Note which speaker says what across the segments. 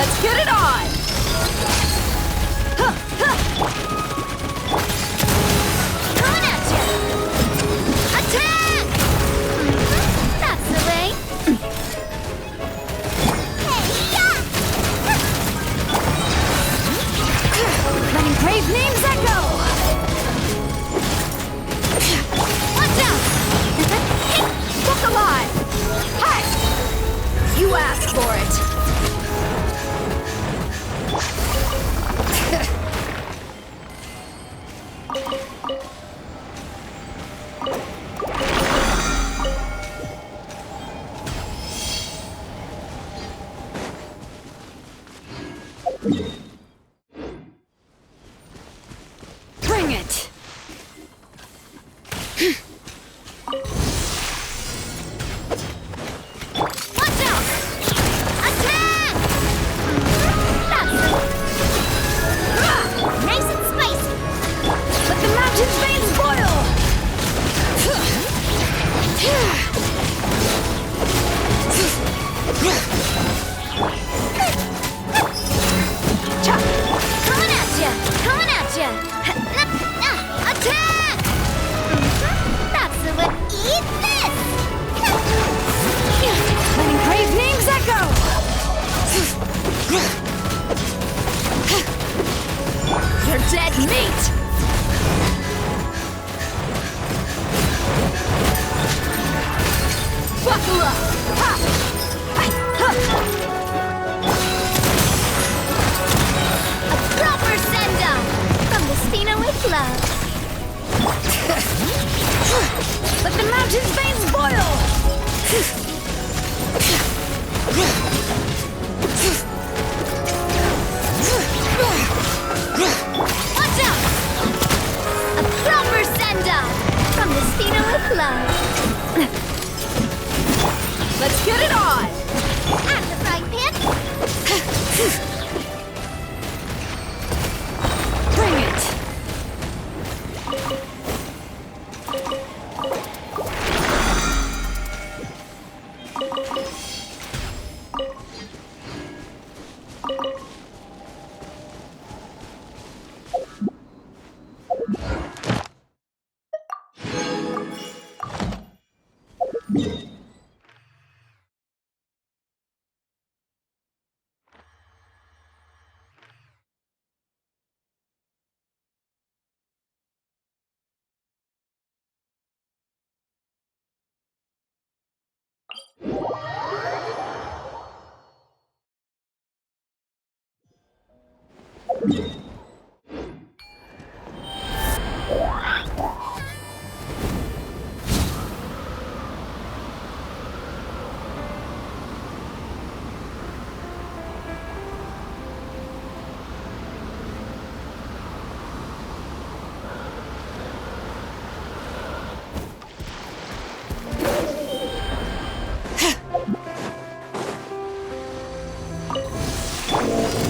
Speaker 1: Let's get it on!
Speaker 2: Coming at ya! Attack! That's the way. Hey, yeah!
Speaker 1: Letting brave names echo!
Speaker 2: Watch out!
Speaker 1: Look alive! Hi! You asked for it! Bring it!
Speaker 2: Watch out! Attack! That's nice and spicy.
Speaker 1: Let the mountain's veins boil!
Speaker 2: Coming at ya! Coming at ya! Attack! That's the way. Eat this!
Speaker 1: Letting brave names echo! You're dead meat! Buckle up! Ha! Ha!
Speaker 2: A proper send-down from the Spina with love.
Speaker 1: Let the mountain's veins boil!
Speaker 2: Watch out! A proper send-down from the Spina with love.
Speaker 1: Let's get it on!
Speaker 2: At the frying pan.
Speaker 1: Bring it!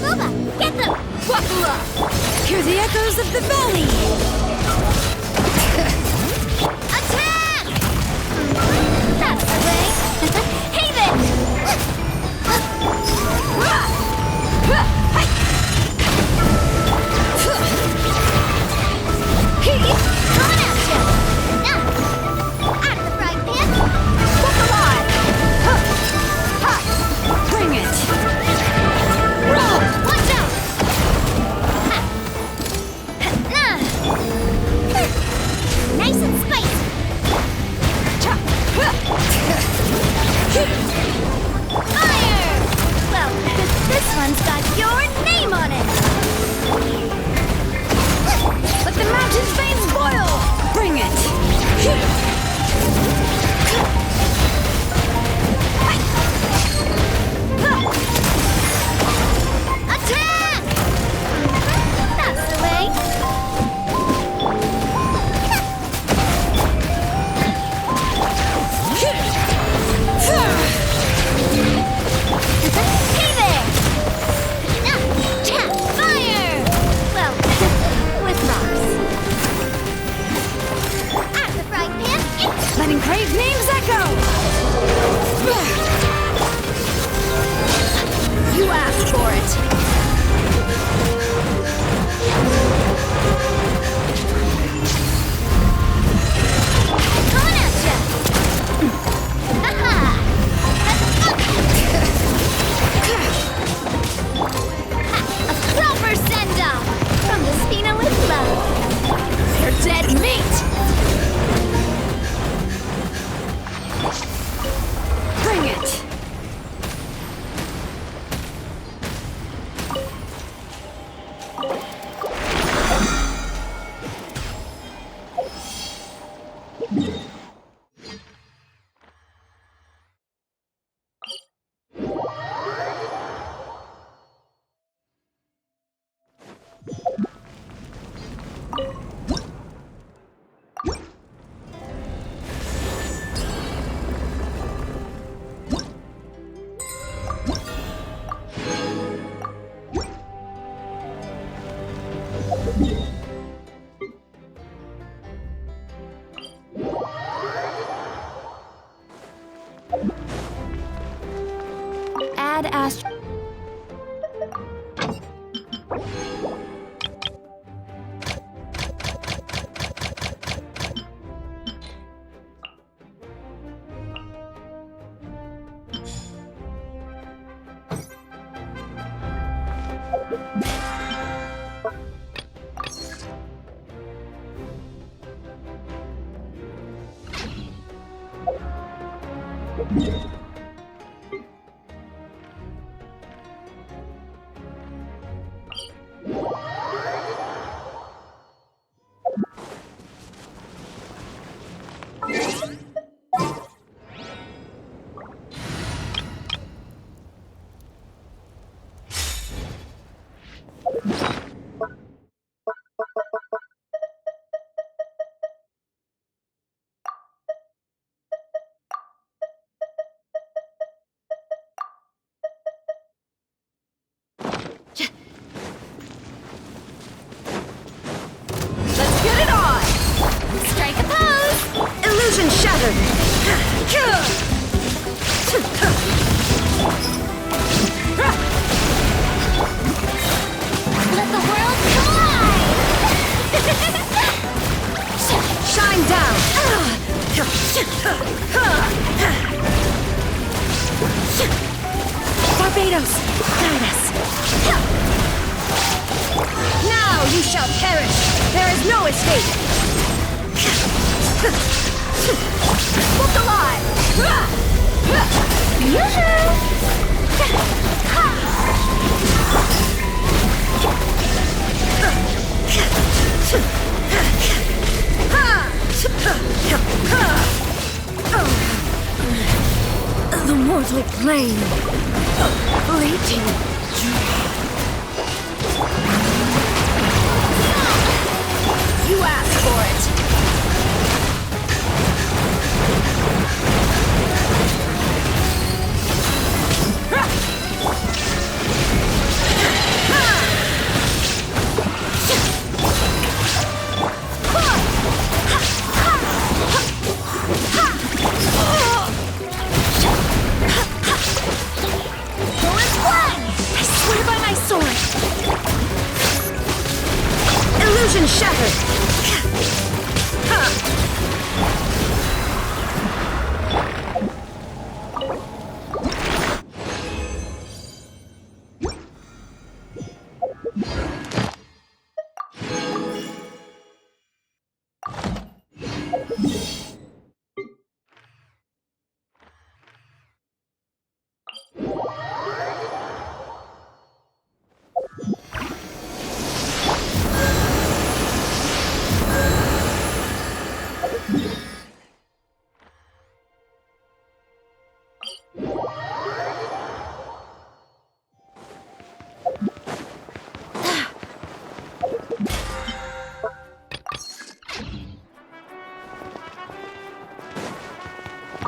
Speaker 2: Booba, get them!
Speaker 1: Buckle up! Hear the echoes of the valley!
Speaker 2: Attack! That's the way. Haven! Coming at ya! At the frying pan.
Speaker 1: Look alive! Ha! Bring it!
Speaker 2: Watch out! Add Astro.
Speaker 1: Let's get it on!
Speaker 2: Strike a pose!
Speaker 1: Illusion shattered!
Speaker 2: Let the world collide!
Speaker 1: Shine down! Barbados, guide us! Now you shall perish! There is no escape! Book alive! The mortal plane, fleeting dream. You asked for it. I swear by my sword. Illusion shattered.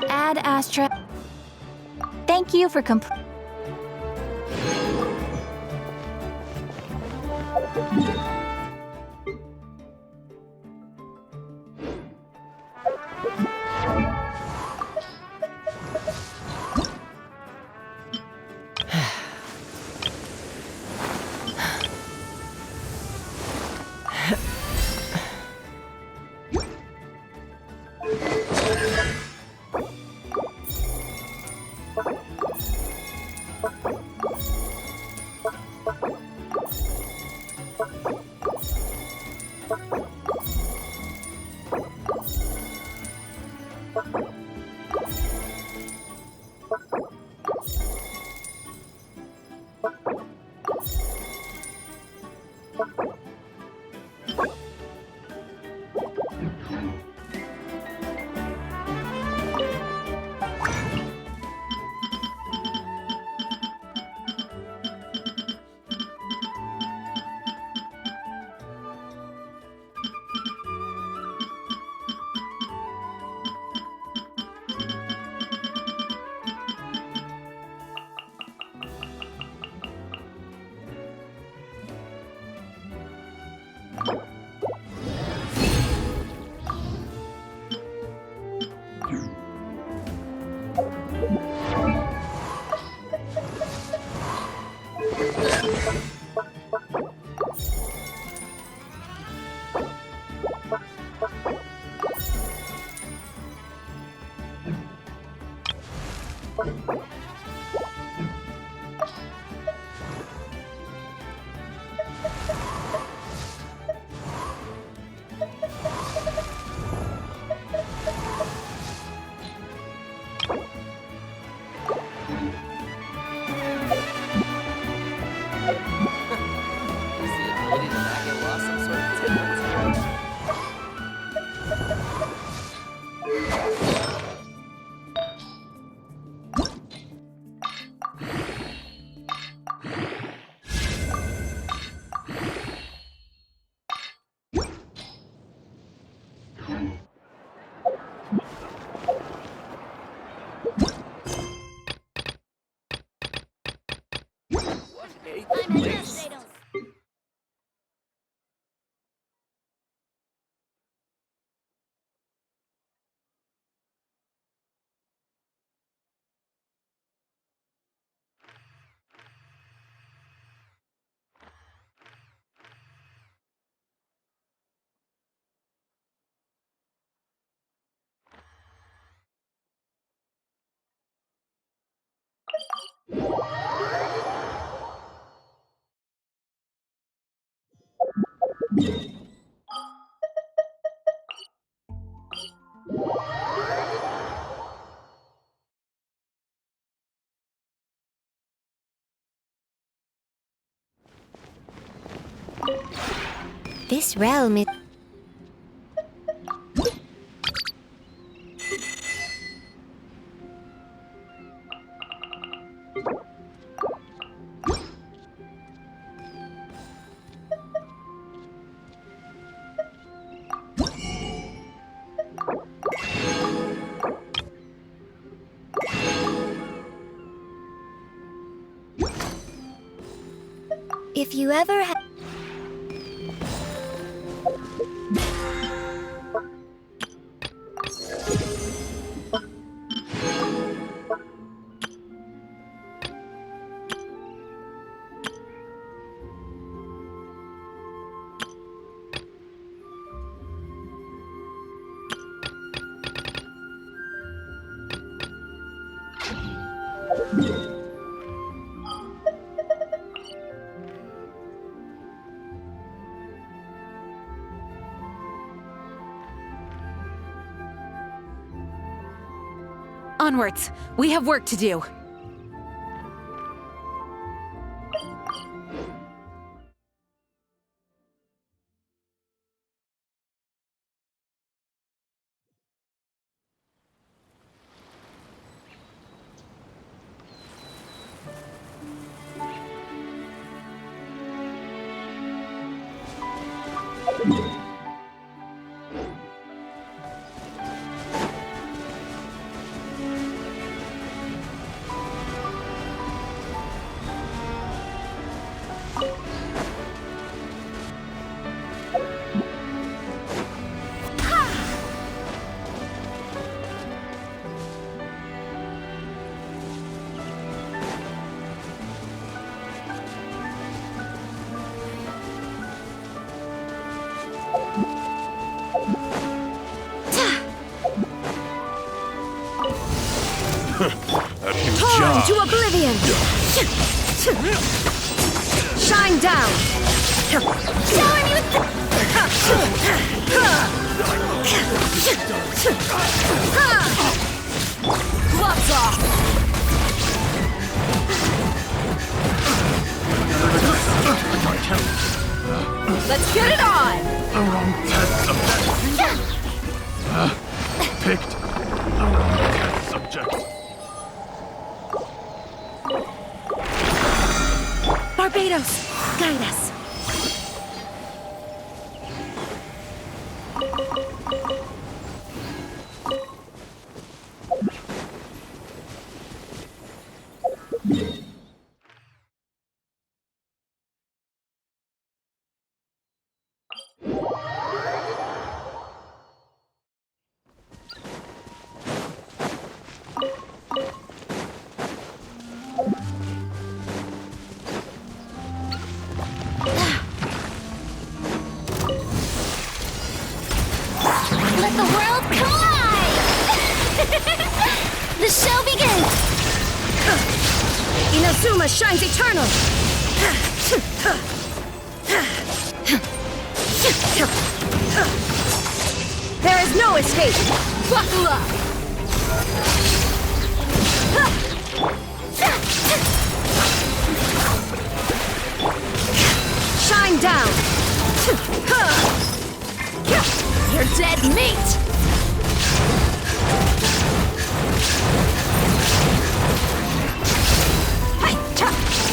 Speaker 2: Add Astra. Thank you for
Speaker 3: You
Speaker 2: This realm is... If you ever have...
Speaker 1: Onwards! We have work to do. Torn to oblivion! Shine down!
Speaker 2: Shower me with...
Speaker 1: Gloves off! Let's get it on!
Speaker 3: The wrong test subject. Picked the wrong test subject.
Speaker 1: Barbados, guide us.
Speaker 2: Let the world collide! The show begins!
Speaker 1: Inazuma shines eternal! There is no escape! Buckle up! Shine down! You're dead meat!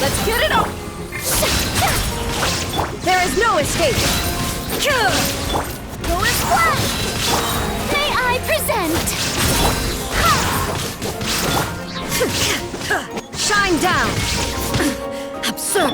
Speaker 1: Let's get it on! There is no escape!
Speaker 2: Go and splash! May I present?
Speaker 1: Shine down! Absurd!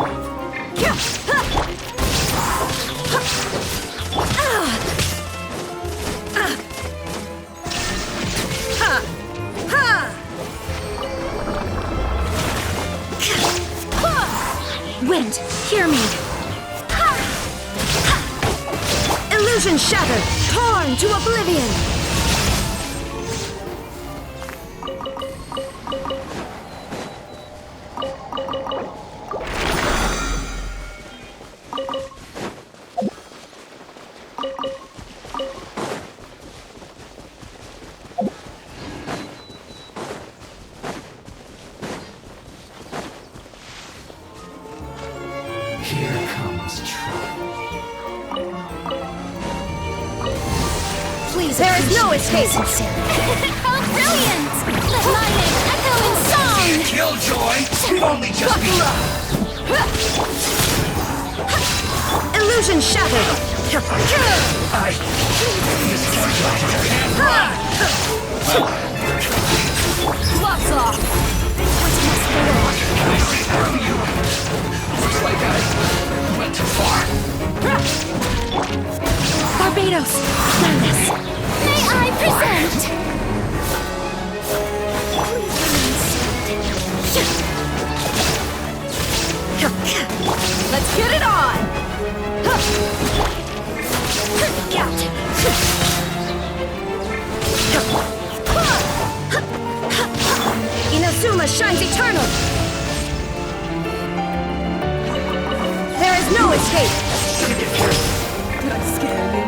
Speaker 1: Wind, hear me. Illusion shattered, torn to oblivion.
Speaker 4: Here comes trouble.
Speaker 1: Please, there is no escape.
Speaker 2: How brilliant! Let lightning echo in song!
Speaker 4: Killjoy! We've only just begun.
Speaker 1: Illusion shattered.
Speaker 4: I... This Killjoy can't run!
Speaker 1: Gloves off.
Speaker 4: Looks like I went too far.
Speaker 1: Barbados, madness.
Speaker 2: May I present?
Speaker 1: Let's get it on. Inazuma shines eternal. There is no escape. Did I scare you?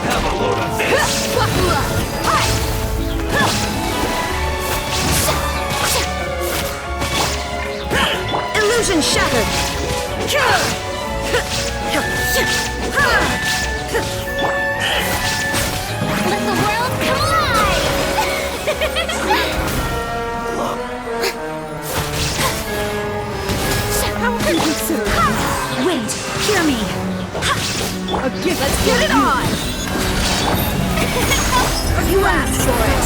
Speaker 4: Have a load of this.
Speaker 1: Illusion shattered.
Speaker 2: Let the world come alive!
Speaker 1: Wait, hear me. Let's get it on. You asked for it.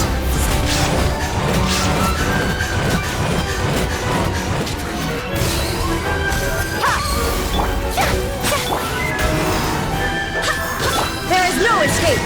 Speaker 1: There is no escape.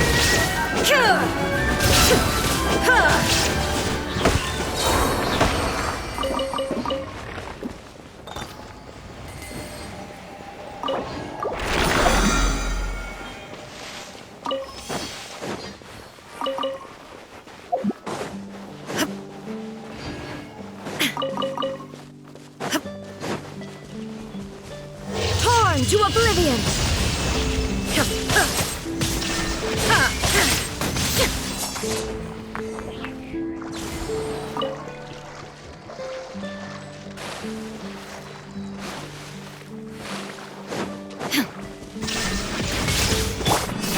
Speaker 1: Torn to oblivion.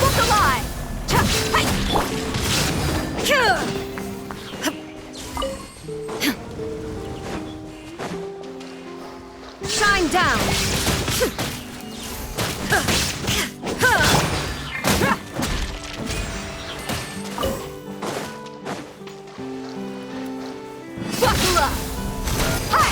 Speaker 1: Look alive! Shine down! Buckle up! Hi!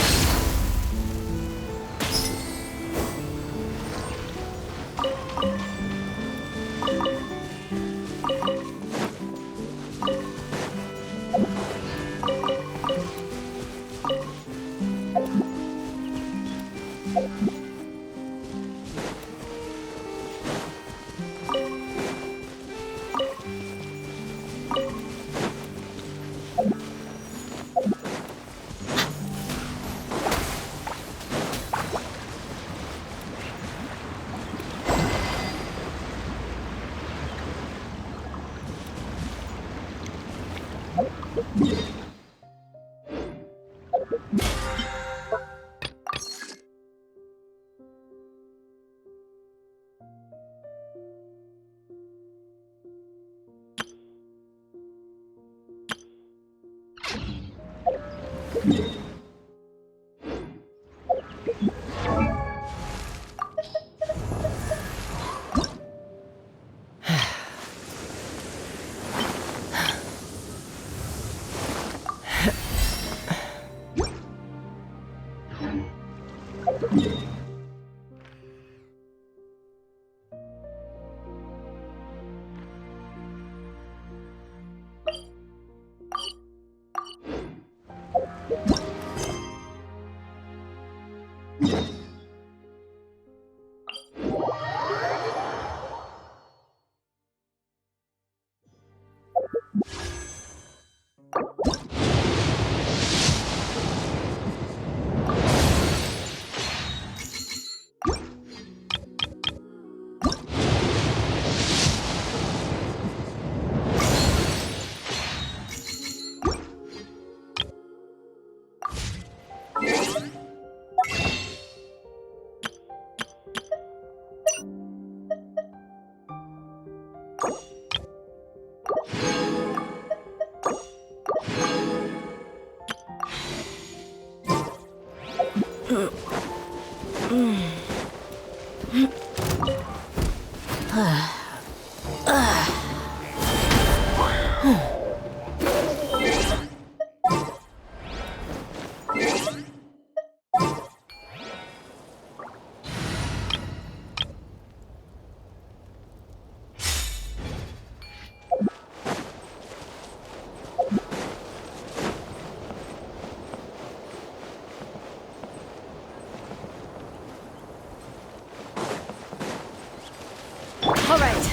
Speaker 1: All right.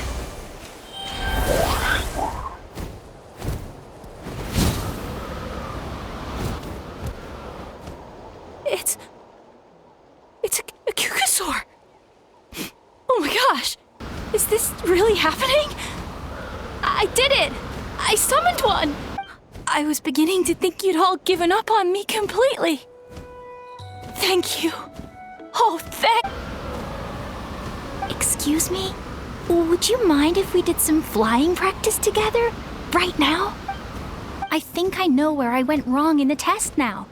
Speaker 1: It's a Kukasaur. Oh my gosh. Is this really happening? I did it. I summoned one. I was beginning to think you'd all given up on me completely. Thank you. Oh,
Speaker 2: Excuse me? Would you mind if we did some flying practice together? Right now? I think I know where I went wrong in the test now.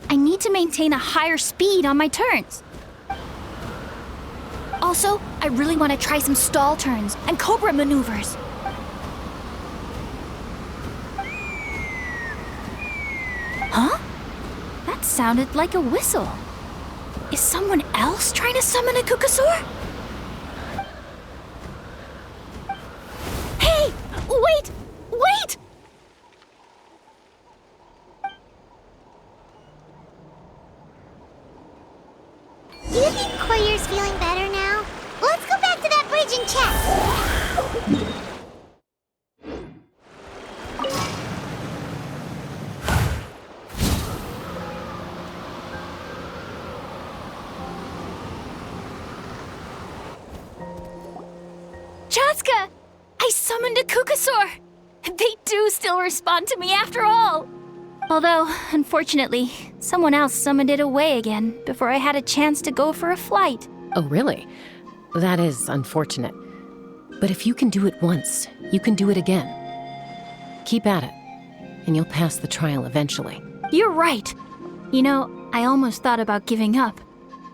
Speaker 2: I need to maintain a higher speed on my turns. Also, I really want to try some stall turns and cobra maneuvers. Huh? That sounded like a whistle. Is someone else trying to summon a Kukasaur? Hey! Wait! Wait!
Speaker 5: Do you think Koyer's feeling better now? Let's go back to that bridge and check.
Speaker 2: Chaska! I summoned a Kukasaur! They do still respond to me after all! Although, unfortunately, someone else summoned it away again before I had a chance to go for a flight.
Speaker 6: Oh, really? That is unfortunate. But if you can do it once, you can do it again. Keep at it, and you'll pass the trial eventually.
Speaker 2: You're right. You know, I almost thought about giving up,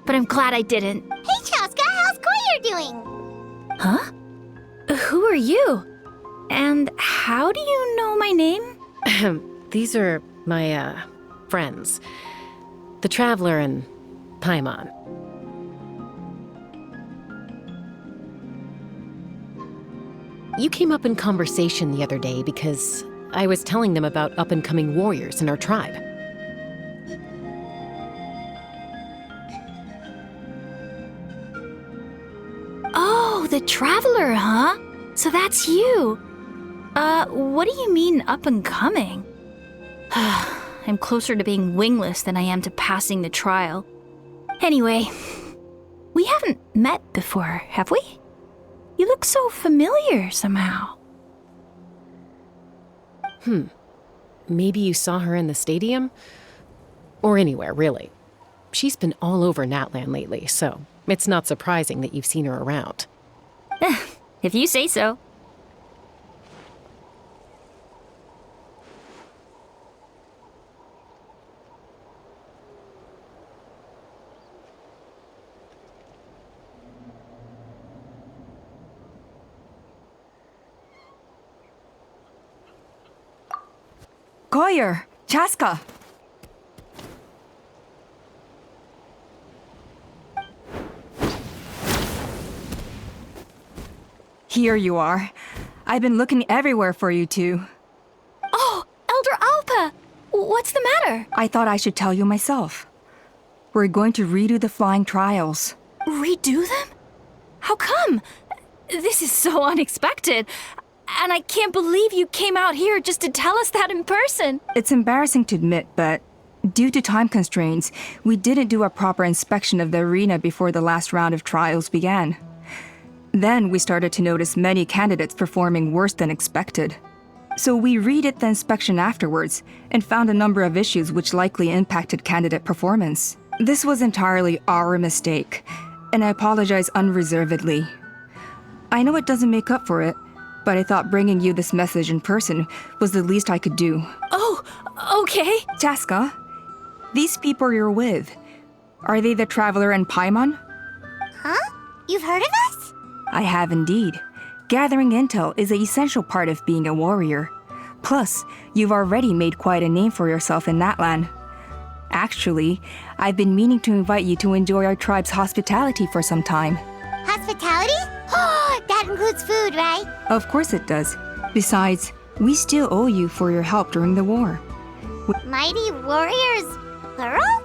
Speaker 2: but I'm glad I didn't.
Speaker 5: Hey, Chaska, how's Koyer doing?
Speaker 2: Huh? Who are you? And how do you know my name?
Speaker 6: These are my, friends. The Traveler and Paimon. You came up in conversation the other day because I was telling them about up-and-coming warriors in our tribe.
Speaker 2: Oh, the Traveler, huh? So that's you. What do you mean up and coming? I'm closer to being wingless than I am to passing the trial. Anyway, we haven't met before, have we? You look so familiar somehow.
Speaker 6: Maybe you saw her in the stadium? Or anywhere, really. She's been all over Natlan lately, so it's not surprising that you've seen her around.
Speaker 2: If you say so.
Speaker 1: Koyer, Chaska. Here you are. I've been looking everywhere for you two.
Speaker 2: Oh, Elder Alpa! What's the matter?
Speaker 1: I thought I should tell you myself. We're going to redo the flying trials.
Speaker 2: Redo them? How come? This is so unexpected. And I can't believe you came out here just to tell us that in person.
Speaker 1: It's embarrassing to admit, but due to time constraints, we didn't do a proper inspection of the arena before the last round of trials began. Then we started to notice many candidates performing worse than expected. So we redid the inspection afterwards and found a number of issues which likely impacted candidate performance. This was entirely our mistake, and I apologize unreservedly. I know it doesn't make up for it, but I thought bringing you this message in person was the least I could do.
Speaker 2: Oh, okay.
Speaker 1: Chaska, these people you're with, Are they the Traveler and Paimon?
Speaker 5: Huh? You've heard of us?
Speaker 1: I have indeed. Gathering intel is an essential part of being a warrior. Plus, you've already made quite a name for yourself in Natlan. Actually, I've been meaning to invite you to enjoy our tribe's hospitality for some time.
Speaker 5: Hospitality? Oh, that includes food, right?
Speaker 1: Of course it does. Besides, we still owe you for your help during the war.
Speaker 5: Mighty warriors, plural?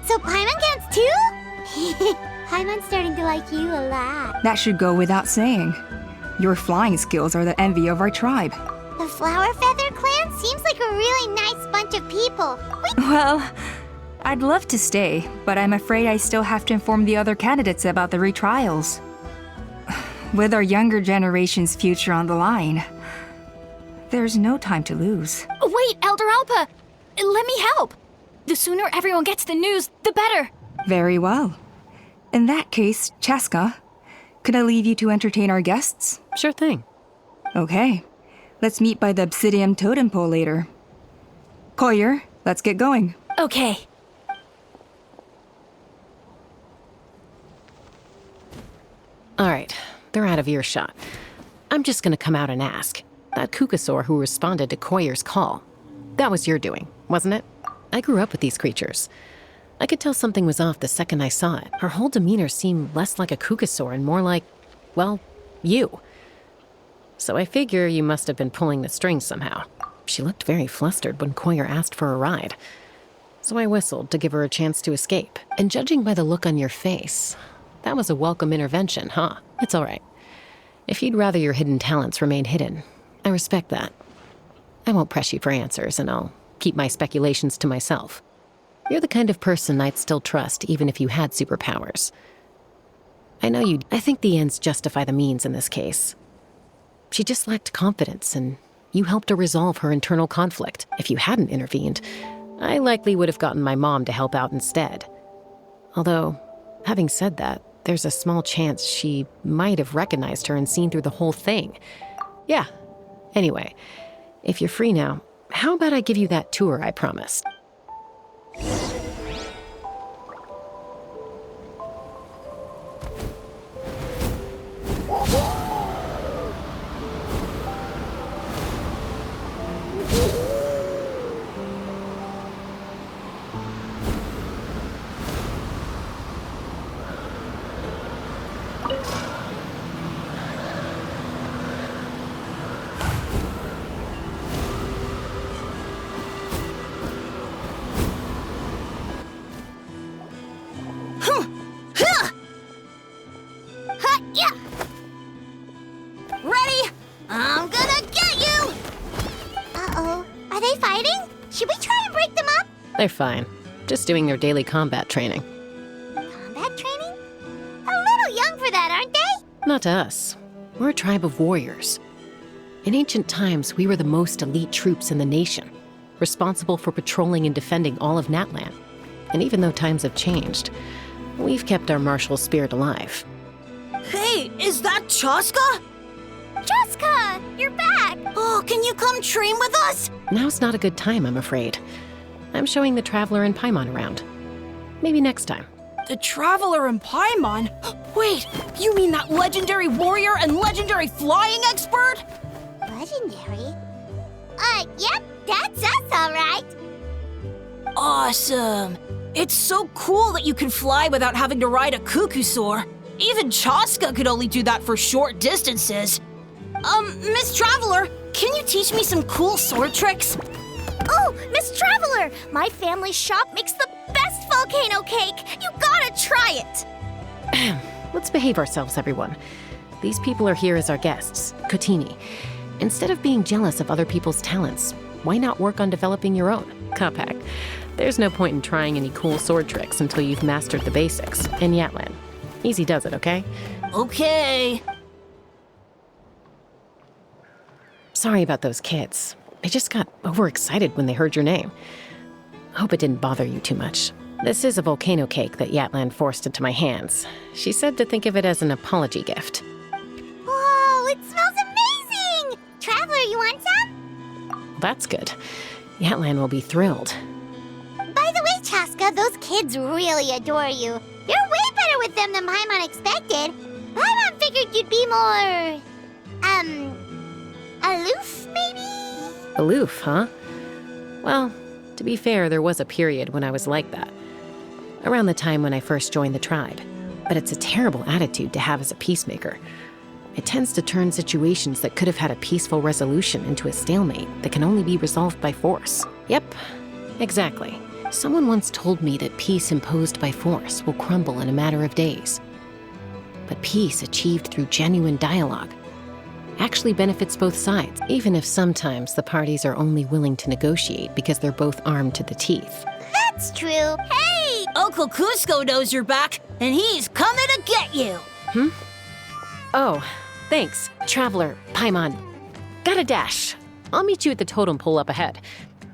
Speaker 5: So Paimon counts too? Paimon's starting to like you a lot.
Speaker 1: That should go without saying. Your flying skills are the envy of our tribe.
Speaker 5: The Flower Feather clan seems like a really nice bunch of people.
Speaker 1: Well, I'd love to stay, but I'm afraid I still have to inform the other candidates about the retrials. With our younger generation's future on the line, there's no time to lose.
Speaker 2: Wait, Elder Alpa! Let me help! The sooner everyone gets the news, the better!
Speaker 1: Very well. In that case, Chaska, could I leave you to entertain our guests?
Speaker 6: Sure thing.
Speaker 1: Okay. Let's meet by the Obsidian Totem Pole later. Collier, let's get going.
Speaker 2: Okay.
Speaker 6: All right, they're out of earshot. I'm just gonna come out and ask. That Kukasaur who responded to Koyer's call, that was your doing, wasn't it? I grew up with these creatures. I could tell something was off the second I saw it. Her whole demeanor seemed less like a Kukasaur and more like, well, you. So I figure you must have been pulling the strings somehow. She looked very flustered when Koyer asked for a ride. So I whistled to give her a chance to escape. And judging by the look on your face, that was a welcome intervention, huh? It's all right. If you'd rather your hidden talents remain hidden, I respect that. I won't press you for answers, and I'll keep my speculations to myself. You're the kind of person I'd still trust even if you had superpowers. I think the ends justify the means in this case. She just lacked confidence, and you helped her resolve her internal conflict. If you hadn't intervened, I likely would have gotten my mom to help out instead. Although, having said that, there's a small chance she might have recognized her and seen through the whole thing. Yeah. Anyway, if you're free now, how about I give you that tour I promised?
Speaker 5: Ready? I'm gonna get you! Uh-oh. Are they fighting? Should we try and break them up?
Speaker 6: They're fine. Just doing their daily combat training.
Speaker 5: Combat training? A little young for that, aren't they?
Speaker 6: Not to us. We're a tribe of warriors. In ancient times, we were the most elite troops in the nation, responsible for patrolling and defending all of Natlan. And even though times have changed, we've kept our martial spirit alive.
Speaker 7: Hey, is that Chaska?
Speaker 5: Jessica, you're back!
Speaker 7: Oh, can you come train with us?
Speaker 6: Now's not a good time, I'm afraid. I'm showing the Traveler and Paimon around. Maybe next time.
Speaker 7: The Traveler and Paimon? Wait, you mean that legendary warrior and legendary flying expert?
Speaker 5: Legendary? Yep, that's us, all right.
Speaker 7: Awesome. It's so cool that you can fly without having to ride a Kukusaur. Even Chaska could only do that for short distances. Miss Traveler, can you teach me some cool sword tricks?
Speaker 5: Oh, Miss Traveler! My family's shop makes the best volcano cake! You gotta try it!
Speaker 6: Let's behave ourselves, everyone. These people are here as our guests, Kotini. Instead of being jealous of other people's talents, why not work on developing your own? Kapak, there's no point in trying any cool sword tricks until you've mastered the basics in Yatlan. Easy does it, okay?
Speaker 7: Okay.
Speaker 6: Sorry about those kids. They just got overexcited when they heard your name. Hope it didn't bother you too much. This is a volcano cake that Yatlan forced into my hands. She said to think of it as an apology gift.
Speaker 5: Whoa, it smells amazing! Traveler, you want some?
Speaker 6: That's good. Yatlan will be thrilled.
Speaker 5: By the way, Chaska, those kids really adore you. You're way better with them than Paimon expected. Paimon figured you'd be more... aloof, maybe?
Speaker 6: Aloof, huh? Well, to be fair, there was a period when I was like that. Around the time when I first joined the tribe. But it's a terrible attitude to have as a peacemaker. It tends to turn situations that could have had a peaceful resolution into a stalemate that can only be resolved by force. Yep, exactly. Someone once told me that peace imposed by force will crumble in a matter of days. But peace achieved through genuine dialogue actually benefits both sides, even if sometimes the parties are only willing to negotiate because they're both armed to the teeth.
Speaker 5: That's true. Hey!
Speaker 7: Uncle Cusco knows you're back, and he's coming to get you.
Speaker 6: Oh, thanks, Traveler, Paimon. Gotta dash. I'll meet you at the totem pole up ahead.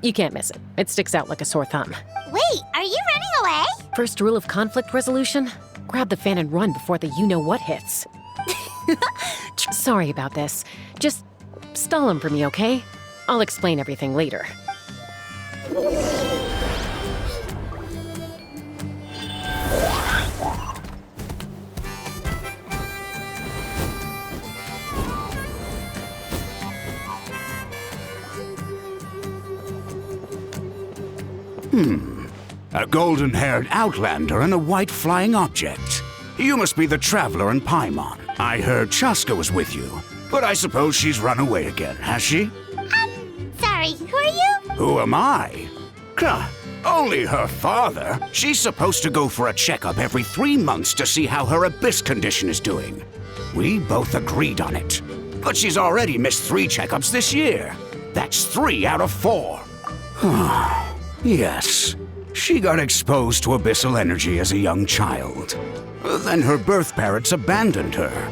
Speaker 6: You can't miss it. It sticks out like a sore thumb.
Speaker 5: Wait, are you running away?
Speaker 6: First rule of conflict resolution? Grab the fan and run before the you-know-what hits. Sorry about this. Just stall him for me, okay? I'll explain everything later.
Speaker 8: A golden-haired outlander and a white flying object. You must be the Traveler in Paimon. I heard Chaska was with you, but I suppose she's run away again, has she?
Speaker 5: Sorry, who are you?
Speaker 8: Who am I? Only her father. She's supposed to go for a checkup every 3 months to see how her abyss condition is doing. We both agreed on it. But she's already missed 3 checkups this year. That's 3 out of 4. Yes. She got exposed to abyssal energy as a young child. Then her birth parents abandoned her.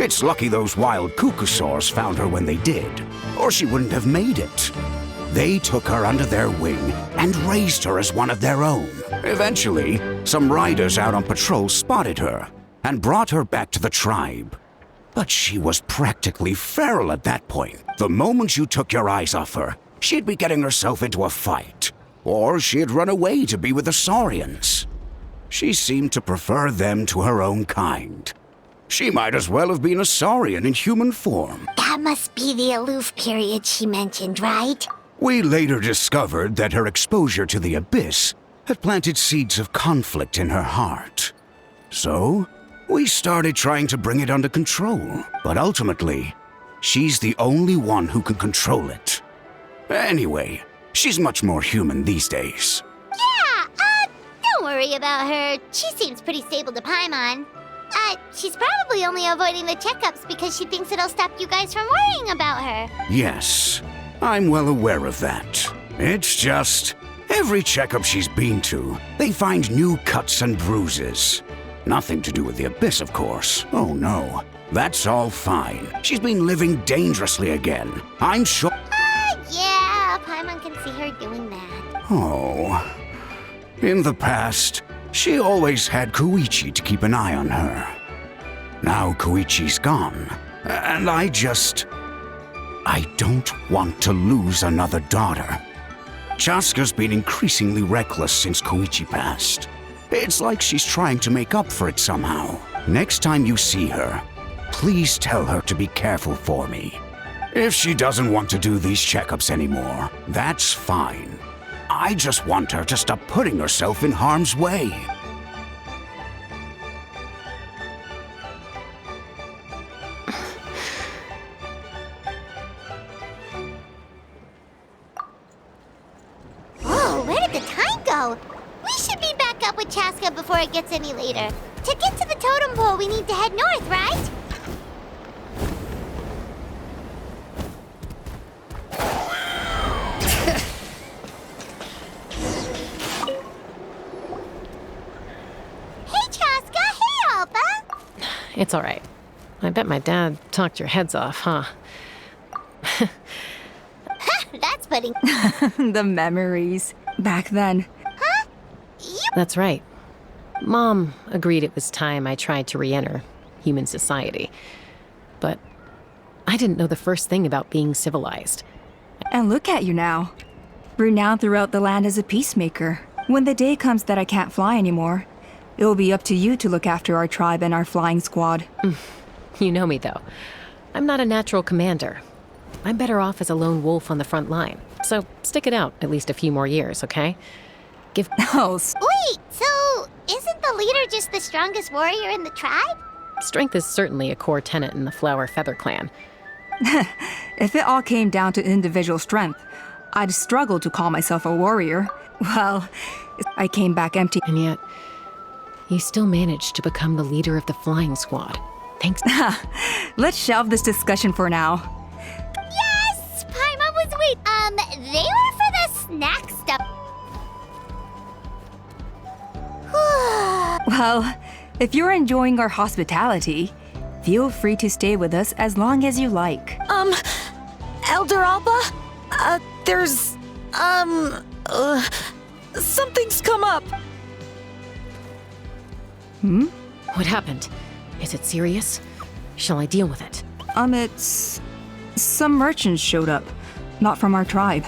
Speaker 8: It's lucky those wild cuckosaurs found her when they did, or she wouldn't have made it. They took her under their wing and raised her as one of their own. Eventually, some riders out on patrol spotted her and brought her back to the tribe. But she was practically feral at that point. The moment you took your eyes off her, she'd be getting herself into a fight. Or she'd run away to be with the Saurians. She seemed to prefer them to her own kind. She might as well have been a Saurian in human form.
Speaker 5: That must be the aloof period she mentioned, right?
Speaker 8: We later discovered that her exposure to the abyss had planted seeds of conflict in her heart. So, we started trying to bring it under control. But ultimately, she's the only one who can control it. Anyway, she's much more human these days.
Speaker 5: Yeah, don't worry about her. She seems pretty stable to Paimon. She's probably only avoiding the checkups because she thinks it'll stop you guys from worrying about her.
Speaker 8: Yes, I'm well aware of that. It's just, every checkup she's been to, they find new cuts and bruises. Nothing to do with the abyss, of course. Oh no, that's all fine. She's been living dangerously again. I'm sure...
Speaker 5: Yeah, Paimon can see her doing that.
Speaker 8: Oh. In the past, she always had Koichi to keep an eye on her. Now Koichi's gone, and I don't want to lose another daughter. Chaska's been increasingly reckless since Koichi passed. It's like she's trying to make up for it somehow. Next time you see her, please tell her to be careful for me. If she doesn't want to do these checkups anymore, that's fine. I just want her to stop putting herself in harm's way.
Speaker 5: Whoa, where did the time go? We should be back up with Chaska before it gets any later. To get to the totem pole, we need to head north, right? Hey, Chaska! Hey, Alpha!
Speaker 6: It's all right. I bet my dad talked your heads off, huh?
Speaker 5: That's putting...
Speaker 1: The memories. Back then.
Speaker 6: That's right. Mom agreed it was time I tried to re-enter human society. But I didn't know the first thing about being civilized.
Speaker 1: And look at you now. Renowned throughout the land as a peacemaker. When the day comes that I can't fly anymore, it will be up to you to look after our tribe and our flying squad.
Speaker 6: You know me, though. I'm not a natural commander. I'm better off as a lone wolf on the front line. So stick it out at least a few more years, okay?
Speaker 1: Oh,
Speaker 5: Wait, so isn't the leader just the strongest warrior in the tribe?
Speaker 6: Strength is certainly a core tenet in the Flower Feather clan.
Speaker 1: if it all came down to individual strength, I'd struggle to call myself a warrior. Well, I came back empty.
Speaker 6: And yet, you still managed to become the leader of the flying squad. Thanks.
Speaker 1: Let's shelve this discussion for now.
Speaker 5: Yes! Paimon was wait. They were for the snack stuff.
Speaker 1: Well, if you're enjoying our hospitality, feel free to stay with us as long as you like.
Speaker 7: Elder Alba? There's, something's come up.
Speaker 6: What happened? Is it serious? Shall I deal with it?
Speaker 1: It's... Some merchants showed up, not from our tribe.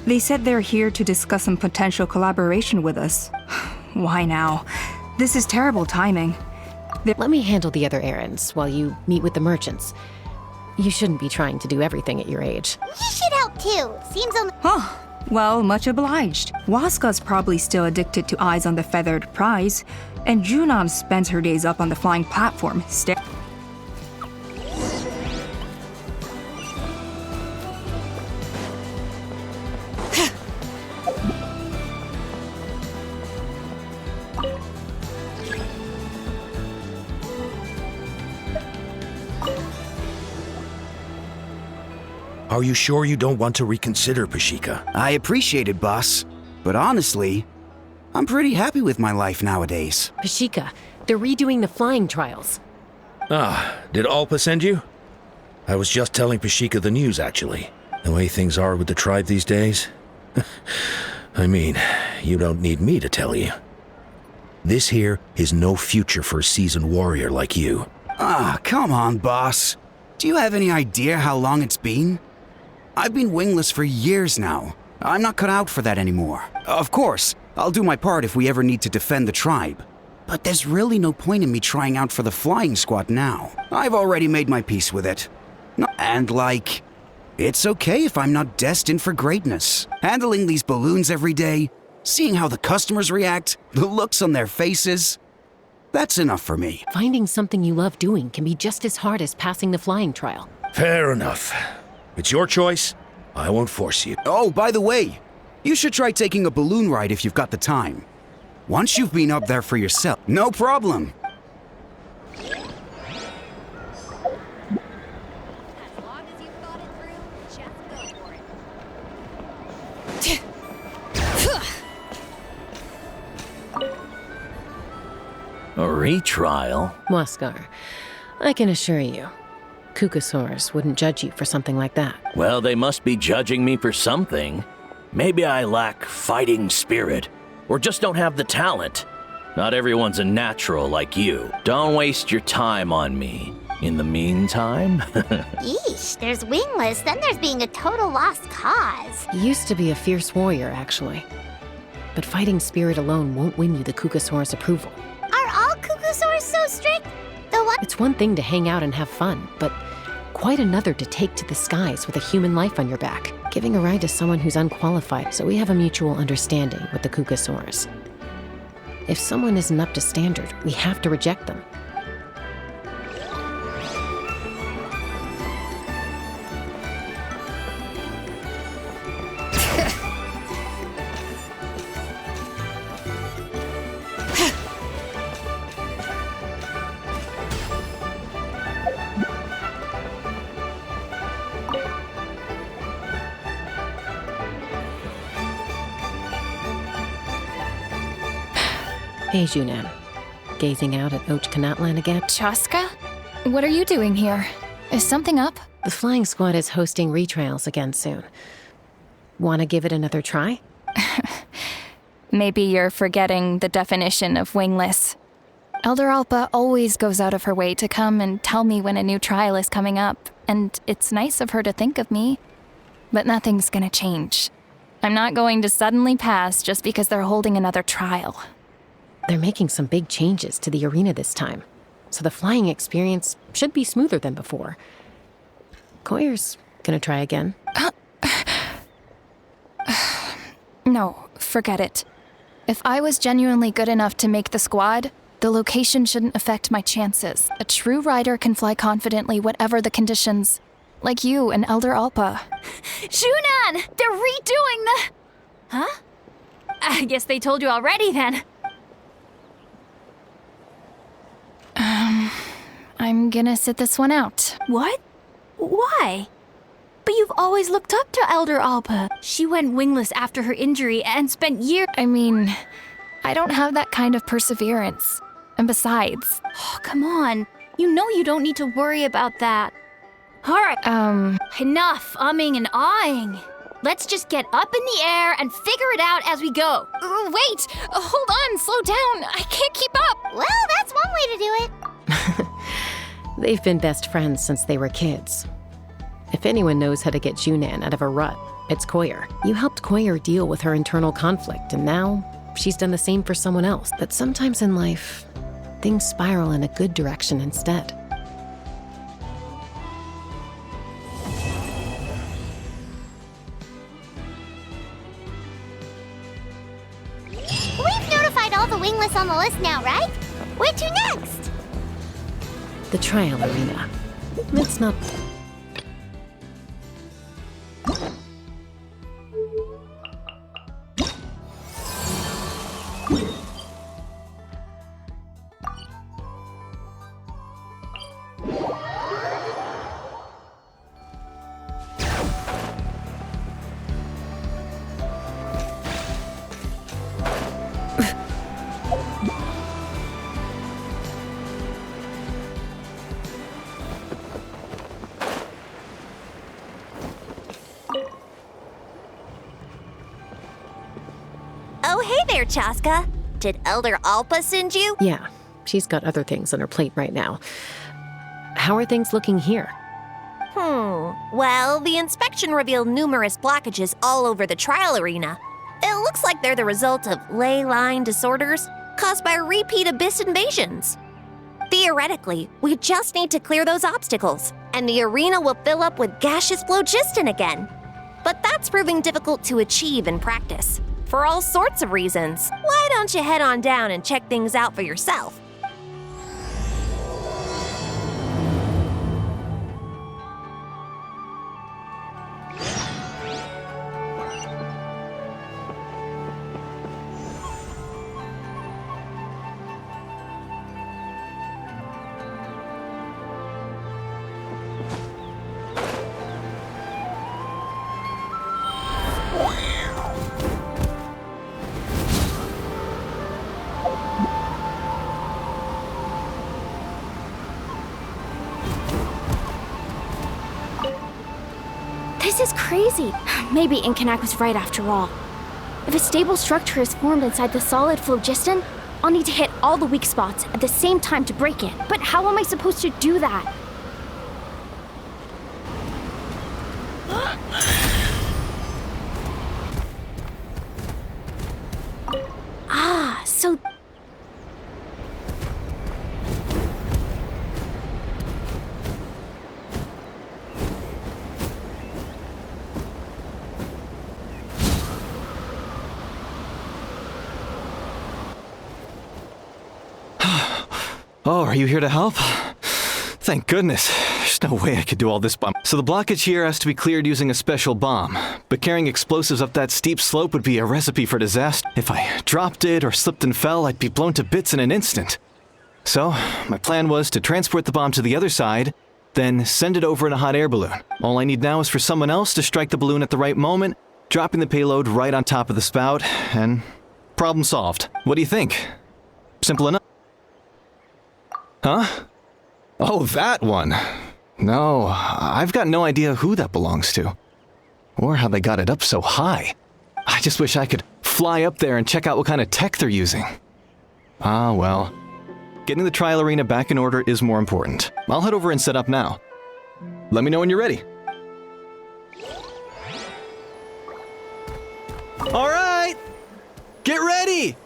Speaker 1: They said they're here to discuss some potential collaboration with us. Why now? This is terrible timing.
Speaker 6: Let me handle the other errands while you meet with the merchants. You shouldn't be trying to do everything at your age.
Speaker 5: You should help too. Seems only.
Speaker 1: Huh. Well, much obliged. Waska's probably still addicted to eyes on the feathered prize, and Junon spends her days up on the flying platform,
Speaker 9: Are you sure you don't want to reconsider, Pashika?
Speaker 8: I appreciate it, boss. But honestly, I'm pretty happy with my life nowadays.
Speaker 6: Pashika, they're redoing the flying trials.
Speaker 9: Ah, did Alpa send you? I was just telling Pashika the news, actually. The way things are with the tribe these days. I mean, you don't need me to tell you. This here is no future for a seasoned warrior like you.
Speaker 8: Ah, come on, boss. Do you have any idea how long it's been? I've been wingless for years now. I'm not cut out for that anymore. Of course, I'll do my part if we ever need to defend the tribe. But there's really no point in me trying out for the flying squad now. I've already made my peace with it. And it's okay if I'm not destined for greatness. Handling these balloons every day, seeing how the customers react, the looks on their faces, that's enough for me.
Speaker 6: Finding something you love doing can be just as hard as passing the flying trial.
Speaker 9: Fair enough. It's your choice. I won't force you.
Speaker 8: Oh, by the way, you should try taking a balloon ride if you've got the time. Once you've been up there for yourself, no problem.
Speaker 4: A retrial?
Speaker 6: Muskar, I can assure you, Kukasaurs wouldn't judge you for something like that.
Speaker 4: Well, they must be judging me for something. Maybe I lack fighting spirit, or just don't have the talent. Not everyone's a natural like you. Don't waste your time on me. In the meantime...
Speaker 5: Yeesh, there's wingless, then there's being a total lost cause.
Speaker 6: You used to be a fierce warrior, actually. But fighting spirit alone won't win you the Kukasaur's approval.
Speaker 5: Are all Kukusaurs so strict? The one.
Speaker 6: It's one thing to hang out and have fun, but quite another to take to the skies with a human life on your back, giving a ride to someone who's unqualified, so we have a mutual understanding with the Kukasaurs. If someone isn't up to standard, we have to reject them. Hey, Junan. Gazing out at Ochkanatlan again?
Speaker 2: Chaska? What are you doing here? Is something up?
Speaker 6: The flying squad is hosting retrials again soon. Want to give it another try?
Speaker 2: Maybe you're forgetting the definition of wingless. Elder Alpa always goes out of her way to come and tell me when a new trial is coming up, and it's nice of her to think of me. But nothing's gonna change. I'm not going to suddenly pass just because they're holding another trial.
Speaker 6: They're making some big changes to the arena this time, so the flying experience should be smoother than before. Koyer's gonna try again.
Speaker 2: No, forget it. If I was genuinely good enough to make the squad, the location shouldn't affect my chances. A true rider can fly confidently whatever the conditions. Like you and Elder Alpa. Shunan! They're redoing the... Huh? I guess they told you already then. I'm gonna sit this one out. What? Why? But you've always looked up to Elder Alpa. She went wingless after her injury and spent years... I mean, I don't have that kind of perseverance. And besides... Oh, come on. You know you don't need to worry about that. Alright, enough umming and ahhing. Let's just get up in the air and figure it out as we go. Wait! Hold on, slow down. I can't keep up.
Speaker 5: Well, that's one way to do it.
Speaker 6: They've been best friends since they were kids. If anyone knows how to get Junan out of a rut, it's Koyer. You helped Koyer deal with her internal conflict, and now she's done the same for someone else. But sometimes in life, things spiral in a good direction instead.
Speaker 5: We've notified all the wingless on the list now, right? Where to next?
Speaker 6: The trial arena. It's not...
Speaker 10: Oh, hey there, Chaska. Did Elder Alpa send you?
Speaker 6: Yeah, she's got other things on her plate right now. How are things looking here?
Speaker 10: Well, the inspection revealed numerous blockages all over the trial arena. It looks like they're the result of ley line disorders caused by repeat abyss invasions. Theoretically, we just need to clear those obstacles, and the arena will fill up with gaseous phlogiston again. But that's proving difficult to achieve in practice, for all sorts of reasons. Why don't you head on down and check things out for yourself?
Speaker 11: This is crazy. Maybe Inkanak was right after all. If a stable structure is formed inside the solid phlogiston, I'll need to hit all the weak spots at the same time to break it. But how am I supposed to do that? So...
Speaker 12: Oh, are you here to help? Thank goodness. There's no way I could do all this by... So the blockage here has to be cleared using a special bomb. But carrying explosives up that steep slope would be a recipe for disaster. If I dropped it or slipped and fell, I'd be blown to bits in an instant. So, my plan was to transport the bomb to the other side, then send it over in a hot air balloon. All I need now is for someone else to strike the balloon at the right moment, dropping the payload right on top of the spout, and problem solved. What do you think? Simple enough. Huh? Oh, that one. No, I've got no idea who that belongs to. Or how they got it up so high. I just wish I could fly up there and check out what kind of tech they're using. Ah, well. Getting the trial arena back in order is more important. I'll head over and set up now. Let me know when you're ready. Get ready!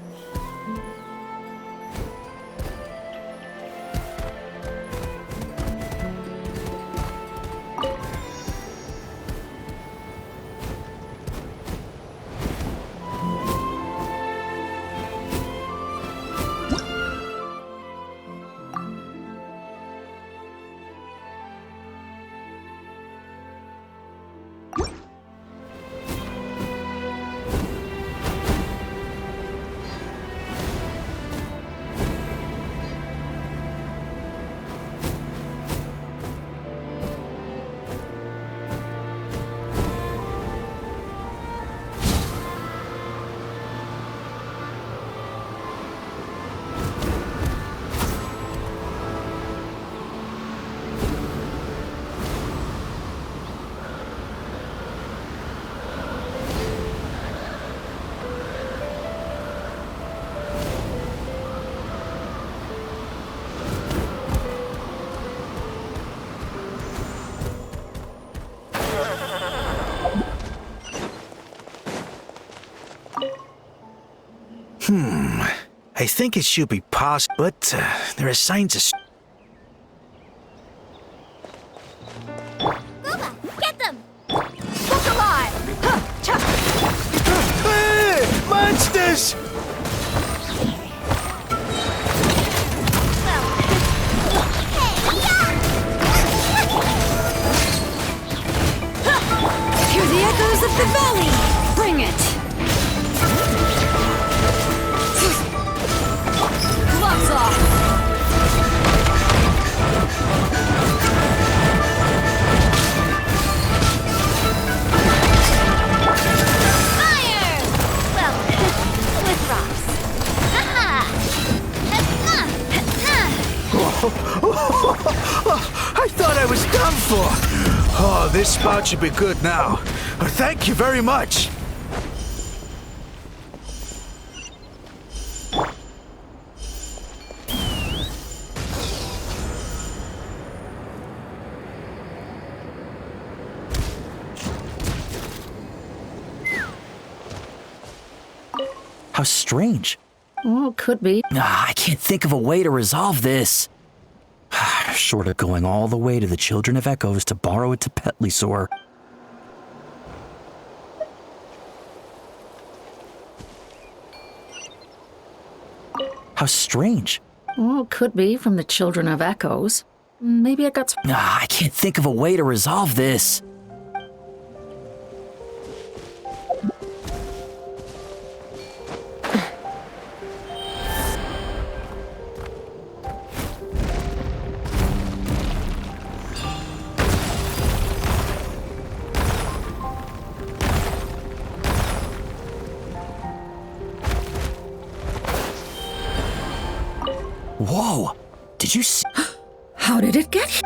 Speaker 13: I think it should be possible, but there are signs of...
Speaker 5: Booba, get them!
Speaker 7: Look alive!
Speaker 13: Hey, monsters!
Speaker 7: Hear the echoes of the valley! Bring it! Gloves off!
Speaker 5: Fire! Well, with rocks. Haha!
Speaker 13: I thought I was done for. Oh, this spout should be good now. Thank you very much.
Speaker 14: How strange.
Speaker 15: Well, could be.
Speaker 14: I can't think of a way to resolve this. Short of going all the way to the Children of Echoes to borrow it to Petlisaur. How strange.
Speaker 15: Well, could be from the Children of Echoes. Maybe it got...
Speaker 14: I can't think of a way to resolve this. Whoa! Did you see?
Speaker 15: How did it get here?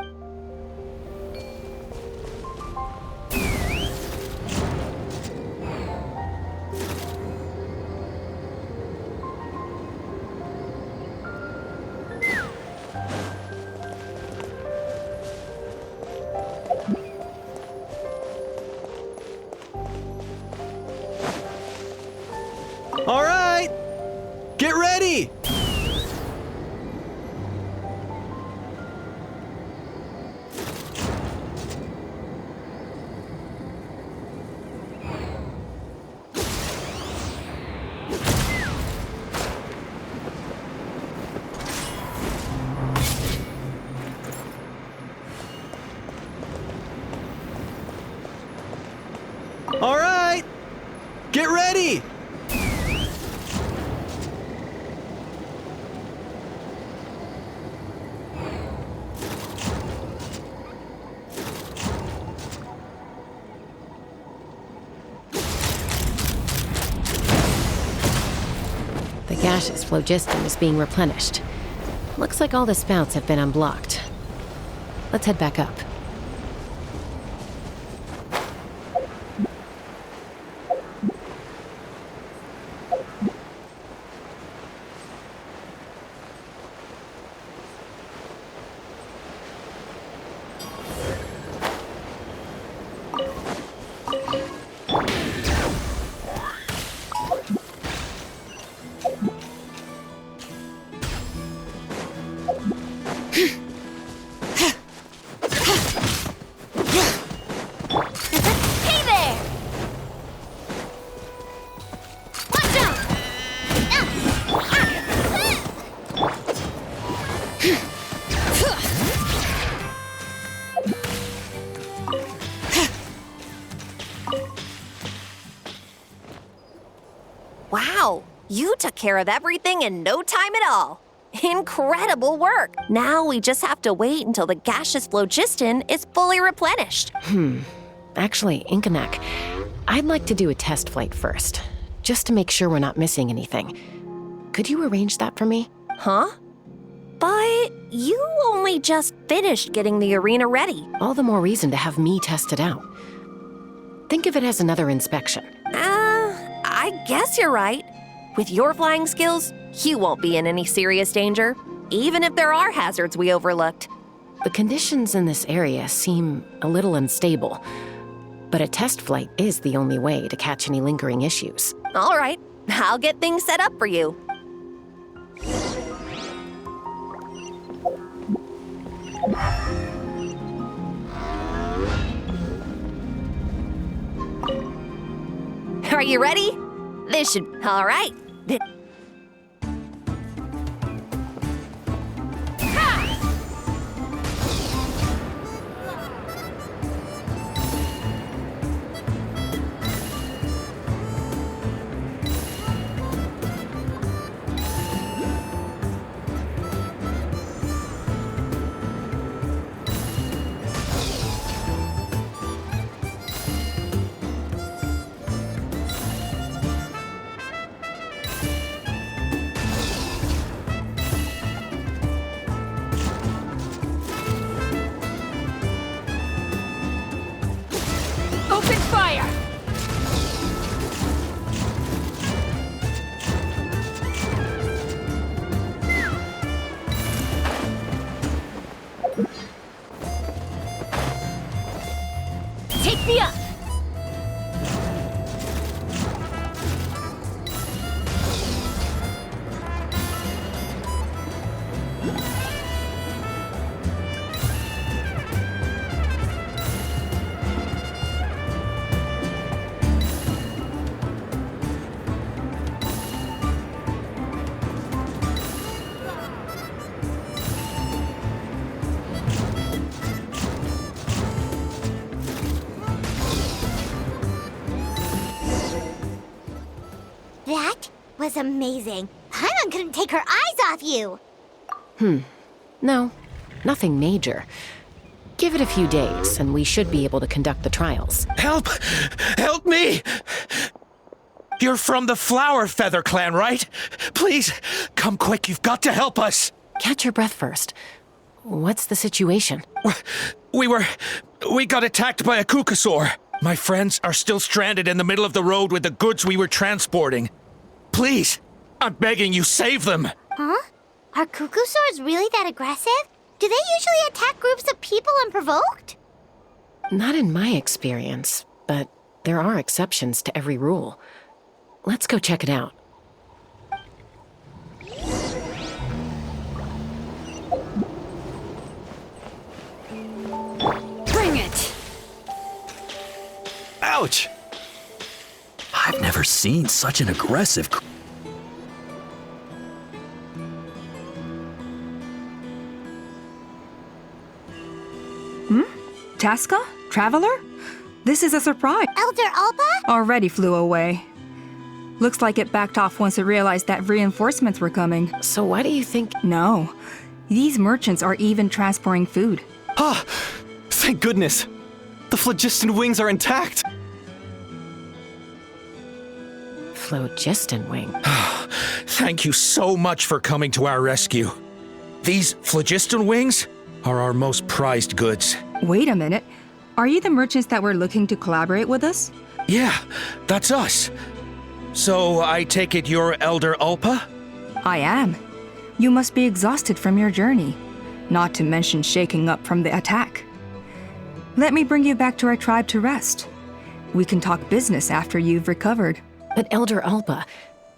Speaker 12: All right! Get ready! All right! Get ready!
Speaker 6: The gaseous phlogiston is being replenished. Looks like all the spouts have been unblocked. Let's head back up.
Speaker 10: Wow, you took care of everything in no time at all. Incredible work. Now we just have to wait until the gaseous phlogiston is fully replenished.
Speaker 6: Actually, Inkanak, I'd like to do a test flight first, just to make sure we're not missing anything. Could you arrange that for me?
Speaker 10: Huh? But you only just finished getting the arena ready.
Speaker 6: All the more reason to have me test it out. Think of it as another inspection.
Speaker 10: I guess you're right. With your flying skills, you won't be in any serious danger, even if there are hazards we overlooked.
Speaker 6: The conditions in this area seem a little unstable, but a test flight is the only way to catch any lingering issues.
Speaker 10: All right, I'll get things set up for you. Are you ready? This should... All right.
Speaker 11: Open fire! Take me up!
Speaker 5: That was amazing. Paimon couldn't take her eyes off you.
Speaker 6: No, nothing major. Give it a few days, and we should be able to conduct the trials.
Speaker 9: Help! Help me! You're from the Flower Feather clan, right? Please, come quick, you've got to help us!
Speaker 6: Catch your breath first. What's the situation?
Speaker 9: We got attacked by a Kukasaur. My friends are still stranded in the middle of the road with the goods we were transporting. Please, I'm begging you, save them!
Speaker 5: Huh? Are Kukusaurs really that aggressive? Do they usually attack groups of people unprovoked?
Speaker 6: Not in my experience, but there are exceptions to every rule. Let's go check it out.
Speaker 11: Bring it!
Speaker 12: Ouch!
Speaker 14: I've never seen such an aggressive.
Speaker 1: Tasca? Traveler? This is a surprise.
Speaker 5: Elder Alba?
Speaker 1: Already flew away. Looks like it backed off once it realized that reinforcements were coming.
Speaker 6: So why do you think...
Speaker 1: No. These merchants are even transporting food.
Speaker 12: Ah! Thank goodness! The phlogiston wings are intact!
Speaker 6: Phlogiston wing?
Speaker 9: Thank you so much for coming to our rescue. These phlogiston wings are our most prized goods.
Speaker 1: Wait a minute. Are you the merchants that were looking to collaborate with us?
Speaker 9: Yeah, that's us. So I take it you're Elder Ulpa?
Speaker 1: I am. You must be exhausted from your journey, not to mention shaking up from the attack. Let me bring you back to our tribe to rest. We can talk business after you've recovered.
Speaker 6: But Elder Alba,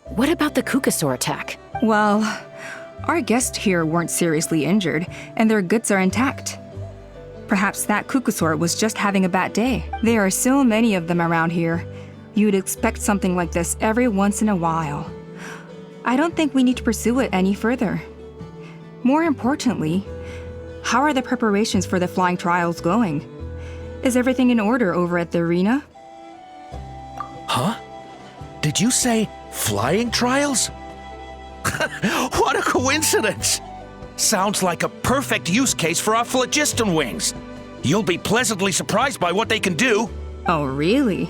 Speaker 6: what about the Kukasaur attack?
Speaker 1: Well, our guests here weren't seriously injured, and their goods are intact. Perhaps that Kukasaur was just having a bad day. There are so many of them around here. You'd expect something like this every once in a while. I don't think we need to pursue it any further. More importantly, how are the preparations for the flying trials going? Is everything in order over at the arena?
Speaker 13: Huh? Did you say flying trials? What a coincidence! Sounds like a perfect use case for our phlogiston wings. You'll be pleasantly surprised by what they can do.
Speaker 1: Oh, really?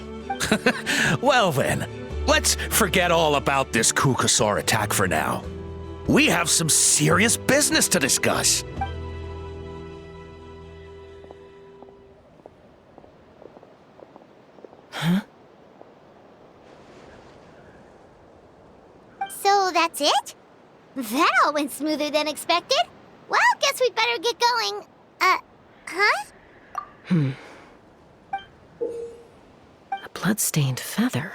Speaker 13: Well then, let's forget all about this Kukasaur attack for now. We have some serious business to discuss.
Speaker 5: So that's it? That all went smoother than expected. Well, guess we'd better get going. Huh?
Speaker 6: A blood-stained feather.